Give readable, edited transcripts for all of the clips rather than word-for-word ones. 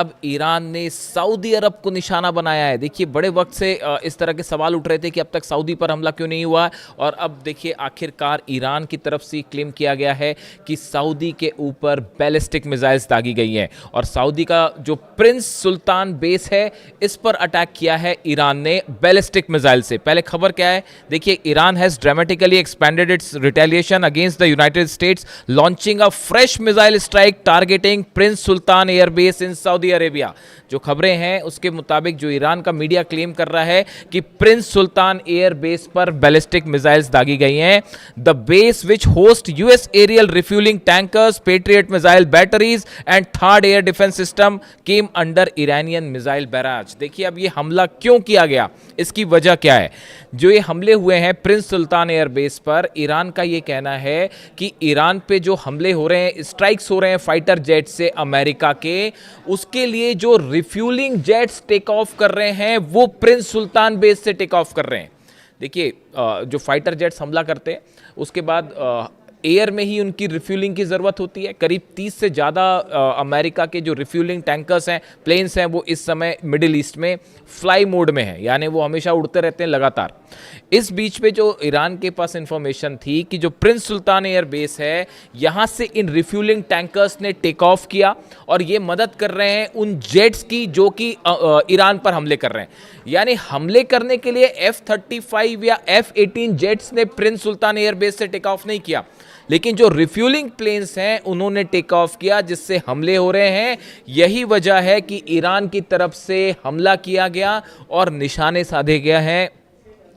अब ईरान ने सऊदी अरब को निशाना बनाया है। देखिए बड़े वक्त से इस तरह के सवाल उठ रहे थे कि अब तक सऊदी पर हमला क्यों नहीं हुआ, और अब देखिए आखिरकार ईरान की तरफ से क्लेम किया गया है कि सऊदी के ऊपर बैलिस्टिक मिसाइल्स दागी गई हैं और सऊदी का जो प्रिंस सुल्तान बेस है इस पर अटैक किया है ईरान ने बैलिस्टिक मिसाइल से। पहले खबर क्या है देखिए, Iran has dramatically expanded it's retaliation against the United states launching a fresh missile strike targeting Prince Sultan airbase in Saudi Arabia. जो खबरें हैं उसके मुताबिक जो ईरान का मीडिया क्लेम कर रहा है कि प्रिंस सुल्तान एयर बेस पर बैलिस्टिक मिसाइल्स दागी गई हैं। The base which host US aerial refuelling tankers, patriot missile batteries and third air defence system came under Iranian missile barrage. देखिए अब ये हमला क्यों किया गया, इसकी वजह क्या है। जो ये हमले हुए हैं प्रिंस सुल्तान एयर बेस पर, ईरान का ये कहना है कि ईरान पे जो हमले हो रहे हैं, स्ट्राइक्स हो रहे हैं फाइटर जेट से अमेरिका के, उसके लिए जो रिफ्यूलिंग जेट्स टेक ऑफ कर रहे हैं वो प्रिंस सुल्तान बेस से टेक ऑफ कर रहे हैं। देखिए जो फाइटर जेट्स हमला करते हैं उसके बाद एयर में ही उनकी रिफ्यूलिंग की ज़रूरत होती है। करीब 30 से ज़्यादा अमेरिका के जो रिफ्यूलिंग टैंकर्स हैं, प्लेन्स हैं, वो इस समय मिडिल ईस्ट में फ्लाई मोड में हैं, यानी वो हमेशा उड़ते रहते हैं लगातार। इस बीच में जो ईरान के पास इंफॉर्मेशन थी कि जो प्रिंस सुल्तान एयर बेस है यहाँ से इन रिफ्यूलिंग टैंकर्स ने टेक ऑफ किया और ये मदद कर रहे हैं उन जेट्स की जो कि ईरान पर हमले कर रहे हैं। यानी हमले करने के लिए F-35 या F-18 जेट्स ने प्रिंस सुल्तान एयर बेस से टेक ऑफ नहीं किया, लेकिन जो रिफ्यूलिंग प्लेन्स हैं उन्होंने टेक ऑफ किया, जिससे हमले हो रहे हैं। यही वजह है कि ईरान की तरफ से हमला किया गया और निशाने साधे गया है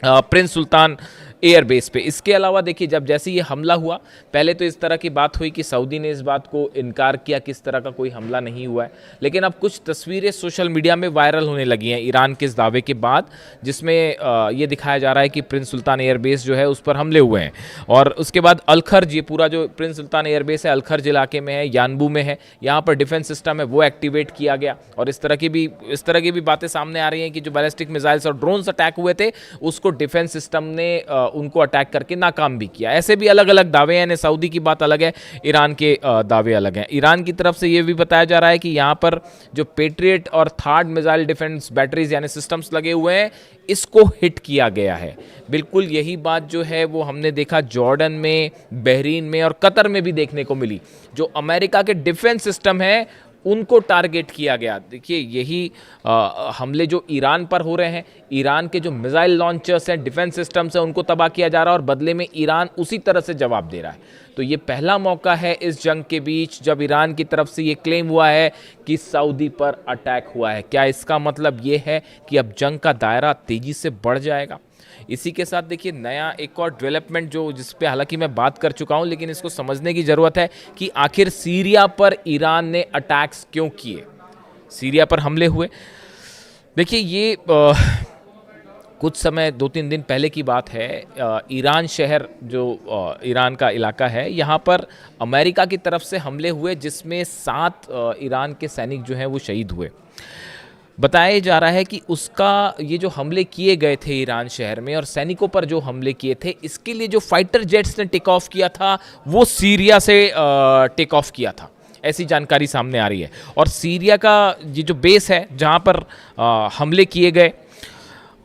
प्रिंस सुल्तान एयर बेस पे। इसके अलावा देखिए जब जैसे ये हमला हुआ, पहले तो इस तरह की बात हुई कि सऊदी ने इस बात को इनकार किया कि इस तरह का कोई हमला नहीं हुआ है, लेकिन अब कुछ तस्वीरें सोशल मीडिया में वायरल होने लगी हैं ईरान के इस दावे के बाद, जिसमें ये दिखाया जा रहा है कि प्रिंस सुल्तान एयर बेस जो है उस पर हमले हुए हैं। और उसके बाद अलखर्ज, ये पूरा जो प्रिंस सुल्तान एयर बेस है अलखर्ज इलाके में है, यानबू में है, यहाँ पर डिफेंस सिस्टम है वो एक्टिवेट किया गया। और इस तरह की भी बातें सामने आ रही हैं कि जो बैलिस्टिक मिसाइल्स और ड्रोन्स अटैक हुए थे उसको डिफेंस सिस्टम ने उनको अटैक करके नाकाम भी किया। ऐसे भी अलग अलग दावे हैं, सऊदी की बात अलग है, ईरान के दावे अलग हैं। ईरान की तरफ से यह भी बताया जा रहा है कि यहाँ पर जो पेट्रियट और थर्ड मिसाइल डिफेंस बैटरीज यानी सिस्टम्स लगे हुए हैं, इसको हिट किया गया है। बिल्कुल यही बात जो है वो हमने देखा जॉर्डन में, बहरीन में और कतर में भी देखने को मिली। जो अमेरिका के डिफेंस सिस्टम है उनको टारगेट किया गया। देखिए यही हमले जो ईरान पर हो रहे हैं, ईरान के जो मिसाइल लॉन्चर्स हैं, डिफेंस सिस्टम्स हैं, उनको तबाह किया जा रहा है और बदले में ईरान उसी तरह से जवाब दे रहा है। तो ये पहला मौका है इस जंग के बीच जब ईरान की तरफ से ये क्लेम हुआ है कि सऊदी पर अटैक हुआ है। क्या इसका मतलब ये है कि अब जंग का दायरा तेजी से बढ़ जाएगा? इसी के साथ देखिए नया एक और डेवलपमेंट जो जिस पे हालांकि मैं बात कर चुका हूं, लेकिन इसको समझने की ज़रूरत है कि आखिर सीरिया पर ईरान ने अटैक्स क्यों किए, सीरिया पर हमले हुए। देखिए ये कुछ समय 2-3 दिन पहले की बात है। ईरान शहर जो ईरान का इलाका है, यहाँ पर अमेरिका की तरफ से हमले हुए जिसमें 7 ईरान के सैनिक जो हैं वो शहीद हुए। बताया जा रहा है कि उसका ये जो हमले किए गए थे ईरान शहर में और सैनिकों पर जो हमले किए थे, इसके लिए जो फाइटर जेट्स ने टेक ऑफ किया था वो सीरिया से टेक ऑफ किया था, ऐसी जानकारी सामने आ रही है। और सीरिया का ये जो बेस है जहाँ पर हमले किए गए,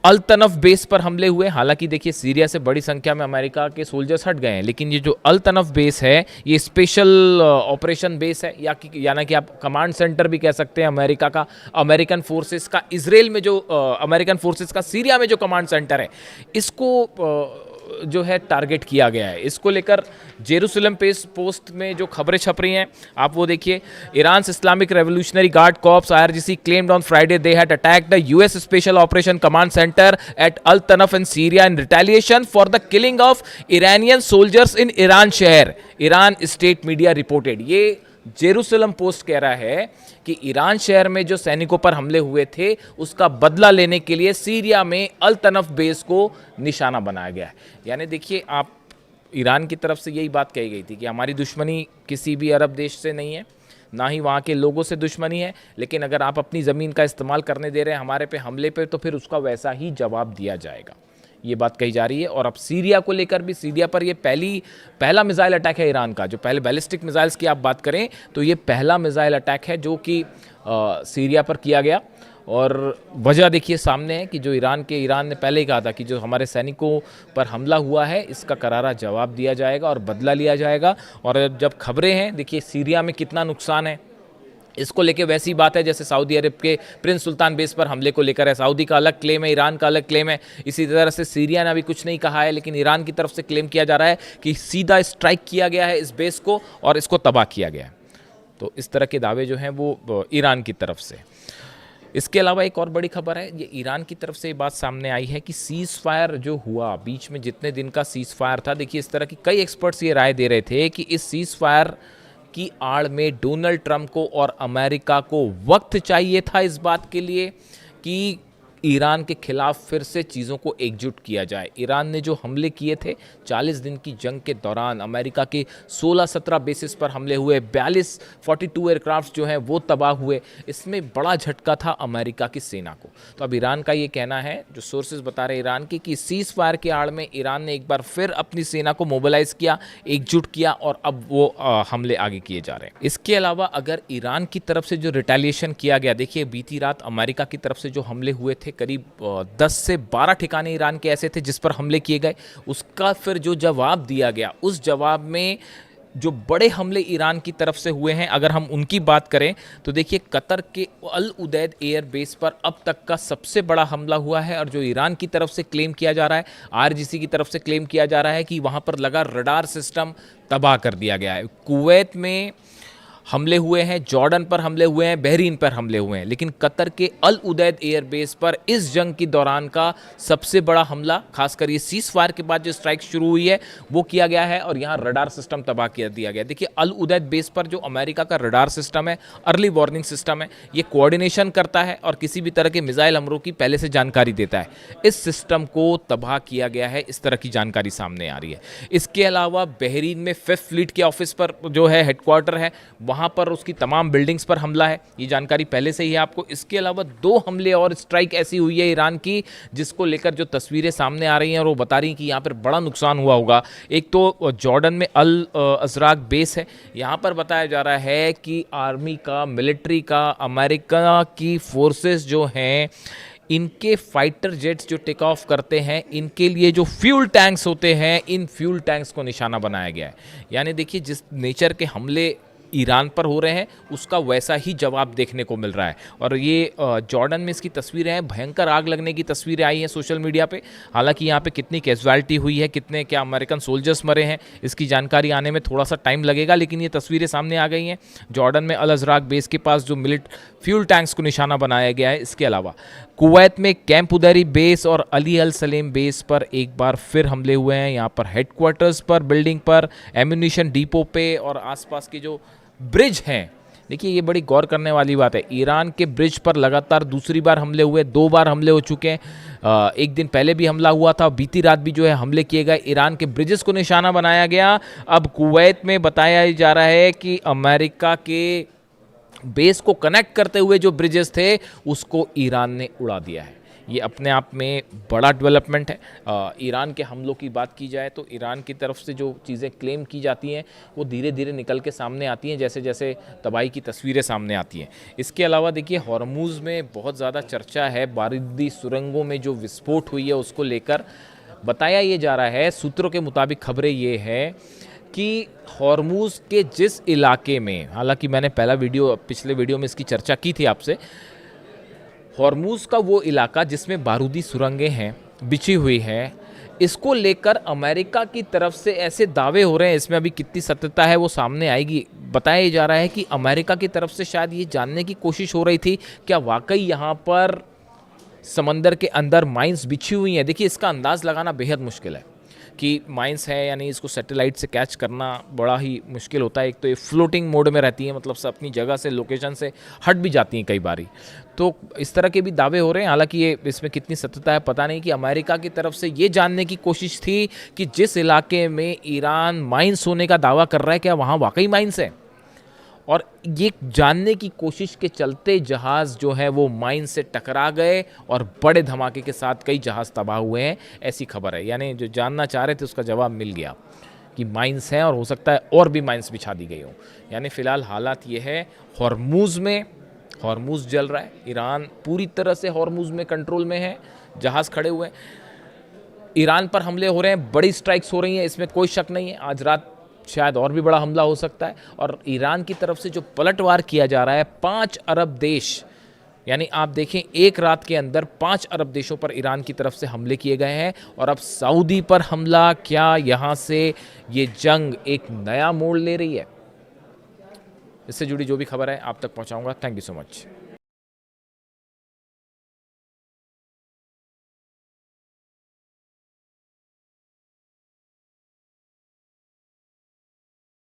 अल तनफ बेस पर हमले हुए। हालांकि देखिए सीरिया से बड़ी संख्या में अमेरिका के सोल्जर्स हट गए हैं, लेकिन ये जो अल तनफ बेस है ये स्पेशल ऑपरेशन बेस है, यानी कि आप कमांड सेंटर भी कह सकते हैं अमेरिका का, अमेरिकन फोर्सेस का। इजराइल में जो अमेरिकन फोर्सेस का सीरिया में जो कमांड सेंटर है, इसको जो है टारगेट किया गया है। इसको लेकर जेरूसलम पोस्ट में जो खबरें छप रही हैं आप वो देखिए। Iran Islamic revolutionary guard corps IRGC claimed on Friday they had attacked the US Special Operation Command Center at Al Tanaf in Syria in retaliation for the killing of Iranian soldiers in Iran शहर, Iran state media reported. ये Jerusalem post कह रहा है कि Iran शहर में जो सैनिकों पर हमले हुए थे उसका बदला लेने के लिए सीरिया में अल तनफ बेस को निशाना बनाया गया है। यानी देखिए आप, ईरान की तरफ से यही बात कही गई थी कि हमारी दुश्मनी किसी भी अरब देश से नहीं है, ना ही वहाँ के लोगों से दुश्मनी है, लेकिन अगर आप अपनी ज़मीन का इस्तेमाल करने दे रहे हैं हमारे पे हमले पे, तो फिर उसका वैसा ही जवाब दिया जाएगा। ये बात कही जा रही है। और अब सीरिया को लेकर भी, सीरिया पर ये पहला मिसाइल अटैक है ईरान का। जो पहले बैलिस्टिक मिसाइल्स की आप बात करें तो ये पहला मिसाइल अटैक है जो कि सीरिया पर किया गया। और वजह देखिए सामने है कि जो ईरान ने पहले ही कहा था कि जो हमारे सैनिकों पर हमला हुआ है इसका करारा जवाब दिया जाएगा और बदला लिया जाएगा। और जब खबरें हैं देखिए सीरिया में कितना नुकसान है, इसको लेके वैसी बात है जैसे सऊदी अरब के प्रिंस सुल्तान बेस पर हमले को लेकर है। सऊदी का अलग क्लेम है, ईरान का अलग क्लेम है। इसी तरह से सीरिया ने अभी कुछ नहीं कहा है, लेकिन ईरान की तरफ से क्लेम किया जा रहा है कि सीधा स्ट्राइक किया गया है इस बेस को और इसको तबाह किया गया है। तो इस तरह के दावे जो हैं वो ईरान की तरफ से। इसके अलावा एक और बड़ी खबर है, ये ईरान की तरफ से ये बात सामने आई है कि सीज़ फायर जो हुआ, बीच में जितने दिन का सीज़ फायर था, देखिए इस तरह की कई एक्सपर्ट्स ये राय दे रहे थे कि इस सीज़ फायर की आड़ में डोनाल्ड ट्रंप को और अमेरिका को वक्त चाहिए था इस बात के लिए कि ईरान के खिलाफ फिर से चीज़ों को एकजुट किया जाए। ईरान ने जो हमले किए थे 40 दिन की जंग के दौरान, अमेरिका के 16-17 बेसिस पर हमले हुए, 42 एयरक्राफ्ट जो हैं वो तबाह हुए, इसमें बड़ा झटका था अमेरिका की सेना को। तो अब ईरान का ये कहना है, जो सोर्सेज बता रहे ईरान की, कि सीज़ फायर की आड़ में ईरान ने एक बार फिर अपनी सेना को मोबिलाइज किया, एकजुट किया और अब वो हमले आगे किए जा रहे हैं। इसके अलावा अगर ईरान की तरफ से जो रिटेलिएशन किया गया, देखिए बीती रात अमेरिका की तरफ से जो हमले हुए थे, करीब 10 से 12 ठिकाने ईरान के ऐसे थे जिस पर हमले किए गए, उसका फिर जो जवाब दिया गया, उस जवाब में जो बड़े हमले ईरान की तरफ से हुए हैं, अगर हम उनकी बात करें तो देखिए कतर के अल उदैद एयर बेस पर अब तक का सबसे बड़ा हमला हुआ है। और जो ईरान की तरफ से क्लेम किया जा रहा है, आरजीसी की तरफ से क्लेम किया जा रहा है कि वहाँ पर लगा रडार सिस्टम तबाह कर दिया गया है। कुवैत में हमले हुए हैं, जॉर्डन पर हमले हुए हैं, बहरीन पर हमले हुए हैं, लेकिन कतर के अल उदैद एयरबेस पर इस जंग की दौरान का सबसे बड़ा हमला, खासकर ये सीज फायर के बाद जो स्ट्राइक शुरू हुई है वो किया गया है और यहाँ रडार सिस्टम तबाह कर दिया गया। देखिए अल उदैद बेस पर जो अमेरिका का रडार सिस्टम है, अर्ली वार्निंग सिस्टम है, ये कोऑर्डिनेशन करता है और किसी भी तरह के मिसाइल हमलों की पहले से जानकारी देता है। इस सिस्टम को तबाह किया गया है, इस तरह की जानकारी सामने आ रही है। इसके अलावा बहरीन में 5th फ्लीट के ऑफिस पर जो है हेडक्वार्टर है, वहाँ पर उसकी तमाम बिल्डिंग्स पर हमला है, ये जानकारी पहले से ही है आपको। इसके अलावा 2 हमले और स्ट्राइक ऐसी हुई है ईरान की जिसको लेकर जो तस्वीरें सामने आ रही हैं और वो बता रही हैं कि यहाँ पर बड़ा नुकसान हुआ होगा। एक तो जॉर्डन में अल अजराक बेस है, यहाँ पर बताया जा रहा है कि आर्मी का, मिलिट्री का, अमेरिका की फोर्सेस जो हैं, इनके फाइटर जेट्स जो टेक ऑफ करते हैं, इनके लिए जो फ्यूल टैंक्स होते हैं, इन फ्यूल टैंक्स को निशाना बनाया गया है। यानी देखिए जिस नेचर के हमले ईरान पर हो रहे हैं उसका वैसा ही जवाब देखने को मिल रहा है। और ये जॉर्डन में इसकी तस्वीरें हैं, भयंकर आग लगने की तस्वीरें आई हैं सोशल मीडिया पे। हालांकि यहाँ पे कितनी कैजुअलिटी हुई है, कितने क्या अमेरिकन सोल्जर्स मरे हैं, इसकी जानकारी आने में थोड़ा सा टाइम लगेगा, लेकिन ये तस्वीरें सामने आ गई हैं। जॉर्डन में अल अजराक बेस के पास जो फ्यूल टैंक्स को निशाना बनाया गया है। इसके अलावा कुवैत में कैंप उदैरी बेस और अली अल सलेम बेस पर एक बार फिर हमले हुए हैं। यहाँ पर हेडक्वार्टर्स पर, बिल्डिंग पर, एम्यूनिशन डिपो पे और आसपास के जो ब्रिज हैं, देखिए ये बड़ी गौर करने वाली बात है। ईरान के ब्रिज पर लगातार दूसरी बार हमले हुए, 2 बार हमले हो चुके हैं। एक दिन पहले भी हमला हुआ था, बीती रात भी जो है हमले किए गए, ईरान के ब्रिजेस को निशाना बनाया गया। अब कुवैत में बताया जा रहा है कि अमेरिका के बेस को कनेक्ट करते हुए जो ब्रिजेस थे उसको ईरान ने उड़ा दिया है। ये अपने आप में बड़ा डेवलपमेंट है। ईरान के हमलों की बात की जाए तो ईरान की तरफ से जो चीज़ें क्लेम की जाती हैं वो धीरे धीरे निकल के सामने आती हैं, जैसे जैसे तबाही की तस्वीरें सामने आती हैं। इसके अलावा देखिए हॉर्मुज़ में बहुत ज़्यादा चर्चा है, बारूदी सुरंगों में जो विस्फोट हुई है उसको लेकर बताया ये जा रहा है, सूत्रों के मुताबिक खबरें ये है कि हॉर्मुज़ के जिस इलाके में, हालांकि मैंने पिछले वीडियो में इसकी चर्चा की थी आपसे, हॉर्मुज़ का वो इलाका जिसमें बारूदी सुरंगें हैं, बिछी हुई है, इसको लेकर अमेरिका की तरफ से ऐसे दावे हो रहे हैं, इसमें अभी कितनी सत्यता है वो सामने आएगी। बताया जा रहा है कि अमेरिका की तरफ से शायद ये जानने की कोशिश हो रही थी क्या वाकई यहाँ पर समंदर के अंदर माइंस बिछी हुई हैं। देखिए इसका अंदाज़ लगाना बेहद मुश्किल है कि माइंस है, यानी इसको सैटेलाइट से कैच करना बड़ा ही मुश्किल होता है। एक तो ये फ्लोटिंग मोड में रहती है, मतलब सब अपनी जगह से, लोकेशन से हट भी जाती हैं कई बारी। तो इस तरह के भी दावे हो रहे हैं, हालांकि ये इसमें कितनी सत्यता है पता नहीं। कि अमेरिका की तरफ से ये जानने की कोशिश थी कि जिस इलाके में ईरान माइंस होने का दावा कर रहा है क्या वहाँ वाकई माइंस है। और ये जानने की कोशिश के चलते जहाज़ जो है वो माइन से टकरा गए और बड़े धमाके के साथ कई जहाज़ तबाह हुए हैं, ऐसी खबर है। यानी जो जानना चाह रहे थे उसका जवाब मिल गया कि माइंस हैं और हो सकता है और भी माइंस बिछा दी गई हो। यानी फ़िलहाल हालात ये है, हॉर्मूज़ में हॉर्मूज़ जल रहा है, ईरान पूरी तरह से हॉर्मूज़ में कंट्रोल में है, जहाज़ खड़े हुए हैं, ईरान पर हमले हो रहे हैं, बड़ी स्ट्राइक्स हो रही हैं, इसमें कोई शक नहीं है। आज रात शायद और भी बड़ा हमला हो सकता है। और ईरान की तरफ से जो पलटवार किया जा रहा है, 5 अरब देश, यानी आप देखें एक रात के अंदर 5 अरब देशों पर ईरान की तरफ से हमले किए गए हैं। और अब सऊदी पर हमला, क्या यहाँ से ये जंग एक नया मोड़ ले रही है? इससे जुड़ी जो भी खबर है आप तक पहुँचाऊँगा। Thank you so much.